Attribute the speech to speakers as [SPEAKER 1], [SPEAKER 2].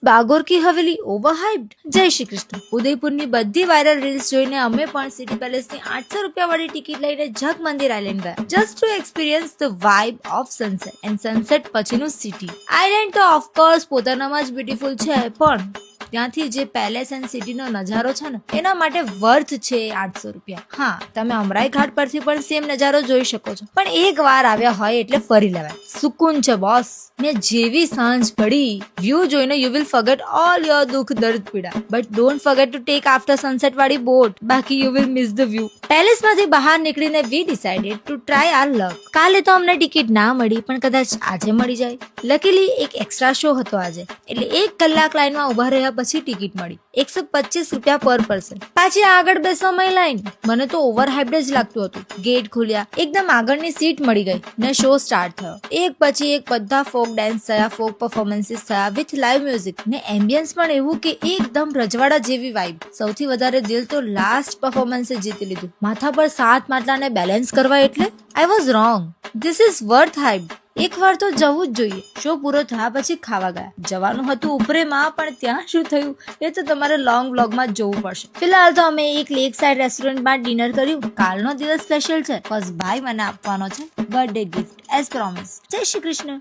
[SPEAKER 1] બાગોર કી હવેલી ઓવરહાઇપ્ડ? જય શ્રી કૃષ્ણ. ઉદયપુરની બધી viral reels જોઈને અમે પણ સિટી પેલેસની 800 રૂપિયા વાળી ટિકિટ લઈને જગ મંદિર આઇલેન્ડ ગયા, just two experience the vibe of sunset and sunset પછીનું સિટી. આઇલેન્ડ તો ઓફકોર્સ પોતાનામાં જ બ્યુટીફુલ છે, પણ ત્યાંથી જે પેલેસ એન્ડ સિટીનો નજારો છે ને, એના માટે વર્થ છે 800 રૂપિયા. હા, તમે અમરાઈ ઘાટ પરથી પણ સેમ નજારો જોઈ શકો છો, પણ એક વાર આવ્યા હોય એટલે ફરી લેવાય. સુકૂન છે બોસ. ને જેવી સાંજ પડી, વ્યૂ જોઈને you will forget all your દુઃખ દર્દ પીડા, but don't forget to take after sunset વાળી બોટ, બાકી you will miss the view. પેલેસમાંથી બહાર નીકળીને we decided to try our luck. કાલે તો અમને ટિકિટ ના મળી, પણ કદાચ આજે મળી જાય. લકીલી એક એક્સ્ટ્રા શો હતો આજે, એટલે 1 કલાક લાઈનમાં ઉભા રહ્યા પછી ટિકિટ મળી. 125 રૂપિયા પર પર્સન. પાછી આગળ બેસવામાં લાઈન. મને તો ઓવરહાઇપ્ડ જ લાગતું હતું. ગેટ ખુલ્યા, એકદમ આગળની સીટ મળી ગઈ ને શો સ્ટાર્ટ થયો. એક પછી એક બધા ફોક ડાન્સ થયા, ફોક પરફોર્મન્સીસ થયા વિથ લાઈવ મ્યુઝિક ને એમ્બિયન્સ પણ એવું કે એકદમ રજવાડા જેવી વાઇબ. સૌથી વધારે દિલ તો લાસ્ટ પરફોર્મન્સે જીતી લીધું. માથા પર 7 માટલાને બેલેન્સ કરવા એટલે I was wrong. This is worth hype. એક વાર તો જવું જ જોઈએ. શો પૂરો થયા પછી ખાવા ગયા. જવાનું હતું ઉપરેમાં, પણ ત્યાં શું થયું એ તો તમારે લોંગ વ્લોગમાં જ જોવું પડશે. ફિલહાલ તો અમે એક લેક સાઇડ રેસ્ટોરન્ટમાં ડિનર કર્યું. કાલનો દિવસ સ્પેશિયલ છે, બસ ભાઈ મને આપવાનો છે બર્થડે ગિફ્ટ એઝ પ્રોમિસ. જય શ્રી કૃષ્ણ.